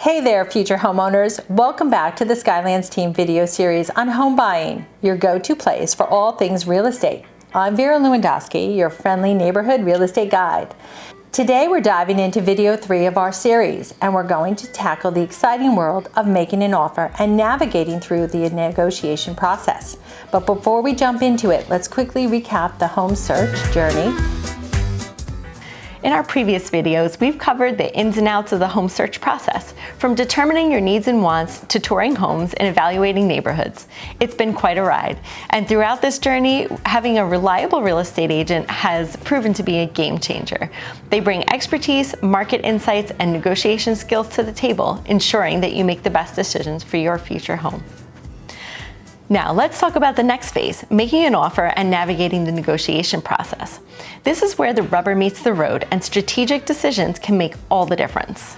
Hey there, future homeowners. Welcome back to the Skylands Team video series on home buying, your go-to place for all things real estate. I'm Vera Lewandowski, your friendly neighborhood real estate guide. Today we're diving into video 3 of our series, and we're going to tackle the exciting world of making an offer and navigating through the negotiation process. But before we jump into it, let's quickly recap the home search journey. In our previous videos, we've covered the ins and outs of the home search process, from determining your needs and wants to touring homes and evaluating neighborhoods. It's been quite a ride, and throughout this journey, having a reliable real estate agent has proven to be a game changer. They bring expertise, market insights, and negotiation skills to the table, ensuring that you make the best decisions for your future home. Now, let's talk about the next phase, making an offer and navigating the negotiation process. This is where the rubber meets the road and strategic decisions can make all the difference.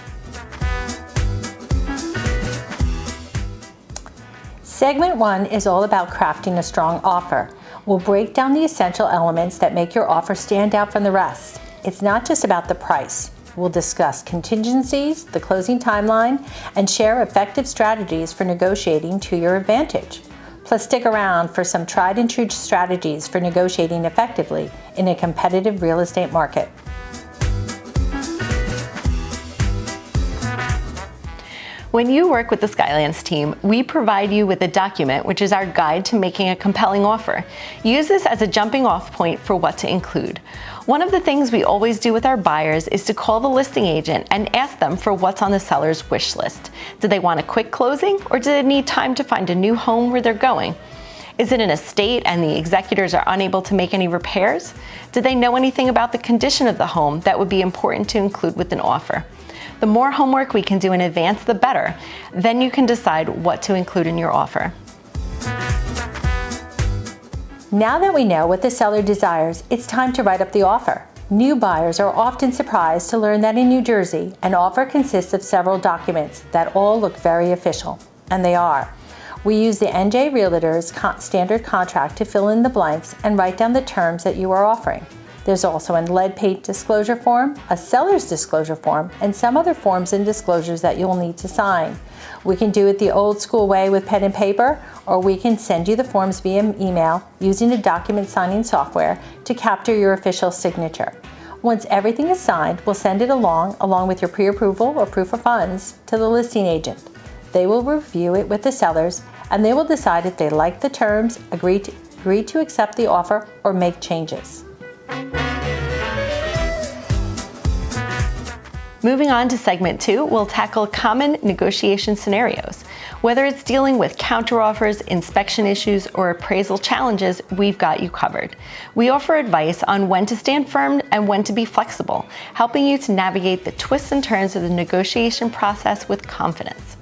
Segment 1 is all about crafting a strong offer. We'll break down the essential elements that make your offer stand out from the rest. It's not just about the price. We'll discuss contingencies, the closing timeline, and share effective strategies for negotiating to your advantage. Plus, stick around for some tried and true strategies for negotiating effectively in a competitive real estate market. When you work with the Skylands team, we provide you with a document which is our guide to making a compelling offer. Use this as a jumping off point for what to include. One of the things we always do with our buyers is to call the listing agent and ask them for what's on the seller's wish list. Do they want a quick closing, or do they need time to find a new home where they're going? Is it an estate and the executors are unable to make any repairs? Do they know anything about the condition of the home that would be important to include with an offer? The more homework we can do in advance, the better. Then you can decide what to include in your offer. Now that we know what the seller desires, it's time to write up the offer. New buyers are often surprised to learn that in New Jersey, an offer consists of several documents that all look very official, and they are. We use the NJ Realtor's standard contract to fill in the blanks and write down the terms that you are offering. There's also a lead paint disclosure form, a seller's disclosure form, and some other forms and disclosures that you'll need to sign. We can do it the old school way with pen and paper, or we can send you the forms via email using the document signing software to capture your official signature. Once everything is signed, we'll send it along with your pre-approval or proof of funds to the listing agent. They will review it with the sellers, and they will decide if they like the terms, agree to accept the offer, or make changes. Moving on to segment 2, we'll tackle common negotiation scenarios. Whether it's dealing with counteroffers, inspection issues, or appraisal challenges, we've got you covered. We offer advice on when to stand firm and when to be flexible, helping you to navigate the twists and turns of the negotiation process with confidence.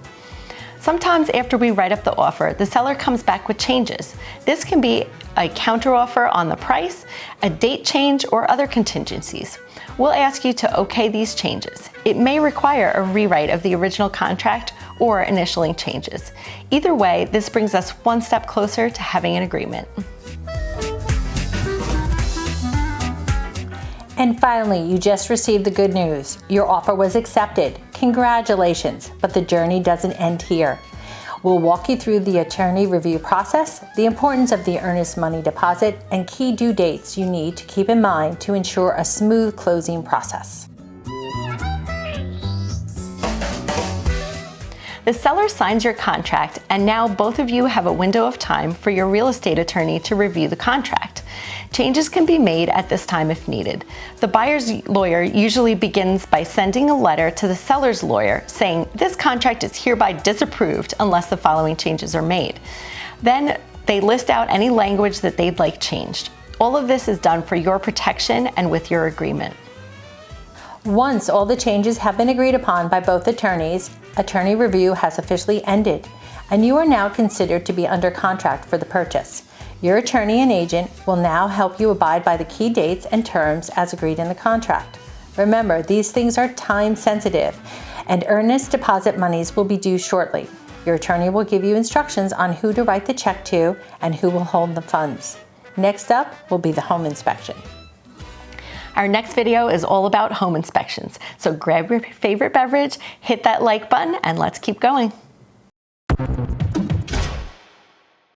Sometimes after we write up the offer, the seller comes back with changes. This can be a counteroffer on the price, a date change, or other contingencies. We'll ask you to okay these changes. It may require a rewrite of the original contract or initialing changes. Either way, this brings us one step closer to having an agreement. And finally, you just received the good news. Your offer was accepted. Congratulations, but the journey doesn't end here. We'll walk you through the attorney review process, the importance of the earnest money deposit, and key due dates you need to keep in mind to ensure a smooth closing process. The seller signs your contract, and now both of you have a window of time for your real estate attorney to review the contract. Changes can be made at this time if needed. The buyer's lawyer usually begins by sending a letter to the seller's lawyer saying, "This contract is hereby disapproved unless the following changes are made." Then they list out any language that they'd like changed. All of this is done for your protection and with your agreement. Once all the changes have been agreed upon by both attorneys, attorney review has officially ended, and you are now considered to be under contract for the purchase. Your attorney and agent will now help you abide by the key dates and terms as agreed in the contract. Remember, these things are time sensitive, and earnest deposit monies will be due shortly. Your attorney will give you instructions on who to write the check to and who will hold the funds. Next up will be the home inspection. Our next video is all about home inspections. So grab your favorite beverage, hit that like button, and let's keep going.